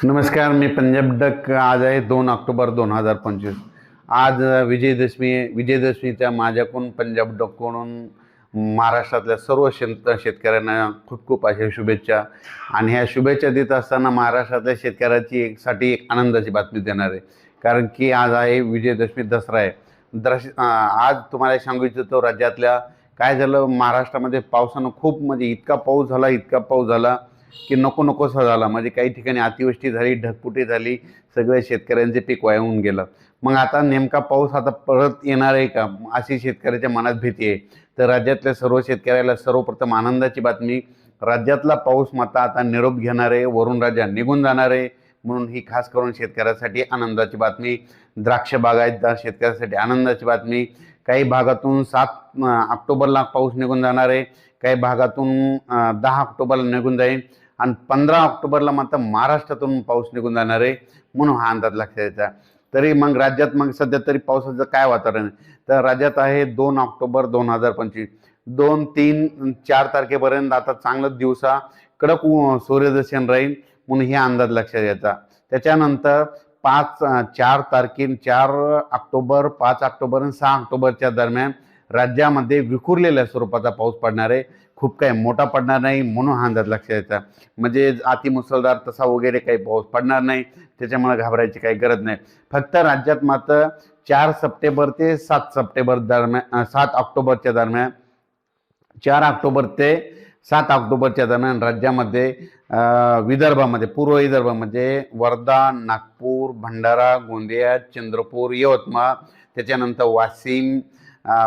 नमस्कार, मी पंजाब डक. आज आहे 2 ऑक्टोबर 2025. आज विजयदशमी आहे. विजयदशमीच्या माझ्याकडून पंजाब डककडून महाराष्ट्रातल्या सर्व शेतकऱ्यांना खूप खूप अशा शुभेच्छा. आणि ह्या शुभेच्छा देत असताना महाराष्ट्रातल्या शेतकऱ्याची साठी एक आनंदाची बातमी देणार आहे. कारण की आज आहे विजयदशमी, दसरा आहे. आज तुम्हाला सांगू इच्छितो, राज्यातल्या काय झालं, महाराष्ट्रामध्ये पावसानं खूप म्हणजे इतका पाऊस झाला की नको नकोसा झाला. म्हणजे काही ठिकाणी अतिवृष्टी झाली, ढगफुटी झाली, सगळे शेतकऱ्यांचे पीक वाहून गेलं. मग आता नेमका पाऊस आता परत येणार आहे का, अशी शेतकऱ्याच्या मनात भीती आहे. तर राज्यातल्या सर्व शेतकऱ्याला सर्वप्रथम आनंदाची बातमी, राज्यातला पाऊस मात्र आता निरोप घेणार आहे, वरुण राजा निघून जाणार आहे. म्हणून ही खास करून शेतकऱ्यासाठी आनंदाची बातमी. द्राक्ष बागायतदार शेतकऱ्यासाठी आनंदाची बातमी. काही भागातून 7 ऑक्टोबरला पाऊस निघून जाणार आहे, काही भागातून 10 ऑक्टोबरला निघून जाईल आणि 15 ऑक्टोबरला मात्र महाराष्ट्रातून पाऊस निघून जाणार आहे. म्हणून हा अंदाज लक्षात यायचा. तरी मग राज्यात मग सध्या तरी पावसाचं काय वातावरण आहे, तर राज्यात आहे 2 ऑक्टोबर 2025. 2, 3, 4 तारखेपर्यंत आता चांगलं दिवसा कडक सूर्यदर्शन राहील. म्हणून हे अंदाज लक्षात यायचा. त्याच्यानंतर 4 ऑक्टोबर, 5 ऑक्टोबर आणि 6 ऑक्टोबरच्या दरम्यान राज्यामध्ये विखुरलेल्या स्वरूपाचा पाऊस पडणार आहे. खूप काही मोठा पडणार नाही, म्हणून हा अंदाज लक्षात यायचा. म्हणजे अतिमुसळधार तसा वगैरे काही पाऊस पडणार नाही, त्याच्यामुळे घाबरायची काही गरज नाही. फक्त राज्यात मात्र 4 सप्टेंबर ते 7 सप्टेंबर दरम्यान, 7 ऑक्टोबरच्या दरम्यान, 4 ऑक्टोबर ते 7 ऑक्टोबरच्या दरम्यान राज्यामध्ये विदर्भामध्ये, पूर्व विदर्भ म्हणजे वर्धा, नागपूर, भंडारा, गोंदिया, चंद्रपूर, यवतमाळ, त्याच्यानंतर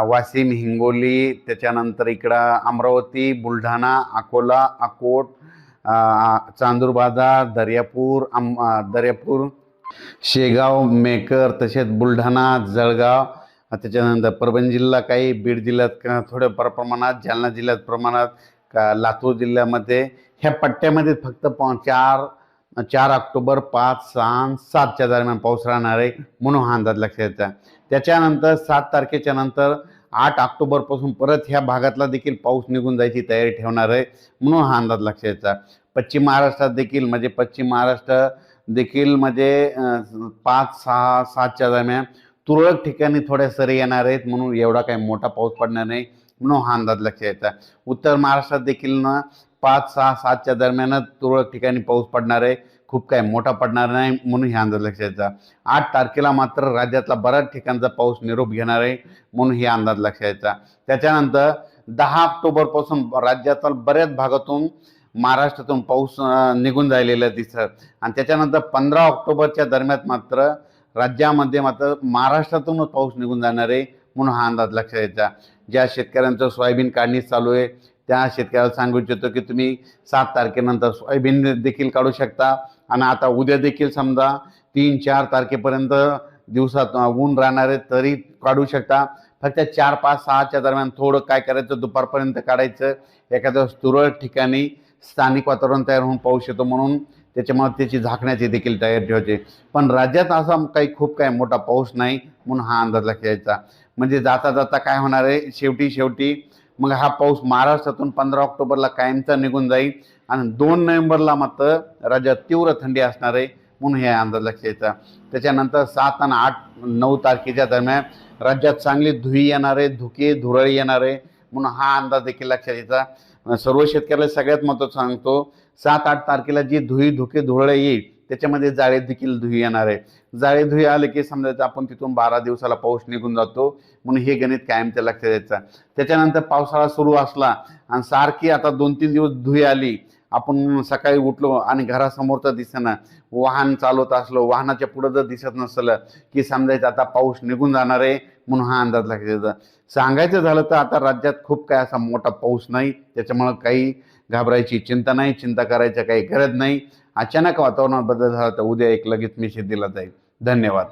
वाशिम, हिंगोली, त्याच्यानंतर इकडं अमरावती, बुलढाणा, अकोला, अकोट, चांदूर बाजार, दर्यापूर, शेगाव, मेकर, तसेच बुलढाणा, जळगाव, त्याच्यानंतर परभणी जिल्हा, काही बीड जिल्ह्यात थोड्या प्रमाणात, जालना जिल्ह्यात प्रमाणात, लातूर जिल्ह्यामध्ये, ह्या पट्ट्यामध्ये फक्त 4 ऑक्टोबर, 5, 6, 7च्या दरम्यान पाऊस राहणार आहे. म्हणून हा अंदाज लक्षात यायचा. त्याच्यानंतर 7 तारखेच्या नंतर 8 ऑक्टोबरपासून परत ह्या भागातला देखील पाऊस निघून जायची तयारी ठेवणार आहे. म्हणून हा अंदाज लक्षात यायचा. पश्चिम महाराष्ट्रात देखील म्हणजे 5, 6, 7च्या दरम्यान तुरळक ठिकाणी थोड्या सरी येणार आहेत. म्हणून एवढा काही मोठा पाऊस पडणार नाही. म्हणून हा अंदाज लक्षात यायचा. उत्तर महाराष्ट्रात देखील 5, 6, 7च्या दरम्यानच तुरळक ठिकाणी पाऊस पडणार आहे. खूप काही मोठा पडणार नाही, म्हणून हे अंदाज लक्षात यायचा. 8 तारखेला मात्र राज्यातला बऱ्याच ठिकाणचा पाऊस निरोप घेणार आहे. म्हणून हे अंदाज लक्षात यायचा. त्याच्यानंतर 10 ऑक्टोबरपासून राज्यातील बऱ्याच भागातून, महाराष्ट्रातून पाऊस निघून जायलेला दिसत. आणि त्याच्यानंतर 15 ऑक्टोबरच्या दरम्यान मात्र राज्यामध्ये मात्र महाराष्ट्रातूनच पाऊस निघून जाणार आहे. म्हणून हा अंदाज लक्षात यायचा. ज्या शेतकऱ्यांचं सोयाबीन काढणी चालू आहे त्या शेतकऱ्याला सांगू इच्छितो की तुम्ही 7 तारखेनंतर सोयाबीन देखील काढू शकता. आणि आता उद्या देखील समजा 3, 4 तारखेपर्यंत दिवसात ऊन राहणार आहे तरी काढू शकता. फक्त 4, 5, 6च्या दरम्यान थोडं काय करायचं, दुपारपर्यंत काढायचं. एखाद्या तुरळक ठिकाणी स्थानिक वातावरण तयार होऊन पाऊस येतो, म्हणून त्याच्यामुळे त्याची झाकण्याची देखील तयारी ठेवायची. पण राज्यात असा खूप काही मोठा पाऊस नाही, म्हणून हा अंदाज लक्षात यायचा. म्हणजे जाता जाता काय होणार आहे, शेवटी मग हा पाऊस महाराष्ट्रातून 15 ऑक्टोबरला कायमचा निघून जाईल आणि 2 नोव्हेंबरला मात्र राज्यात तीव्र थंडी असणार आहे. म्हणून हे अंदाज लक्षात यायचा. त्याच्यानंतर 7 आणि 8, 9 तारखेच्या दरम्यान राज्यात चांगली धुळी येणार आहे, धुरळी येणार आहे. म्हणून हा अंदाज देखील लक्षात यायचा. सर्व शेतकऱ्याला सगळ्यात महत्त्वाचं सांगतो, 7, 8 तारखेला जी धुरळी येईल त्याच्यामध्ये जाळे देखील धुळी येणार आहे. जाळे धुळी आले की समजायचं आपण तिथून 12 दिवसाला पाऊस निघून जातो. म्हणून हे गणित कायमचं लक्षात द्यायचं. त्याच्यानंतर पावसाळा सुरू असला आणि सारखी आता 2-3 दिवस धुळी आली, आपण सकाळी उठलो आणि घरासमोरचं दिसेना, वाहन चालवत असलो, वाहनाच्या पुढं जर दिसत नसलं की समजायचं आता पाऊस निघून जाणार आहे. म्हणून हा अंदाज लक्षात द्यायचा. सांगायचं झालं तर आता राज्यात खूप काय असा मोठा पाऊस नाही, त्याच्यामुळं काही घाबरायची चिंता नाही, चिंता करायची काही गरज नाही. अचानक वातावरणात बदल झाला तर उद्या एक लगेच मेसेज दिला जाईल. धन्यवाद.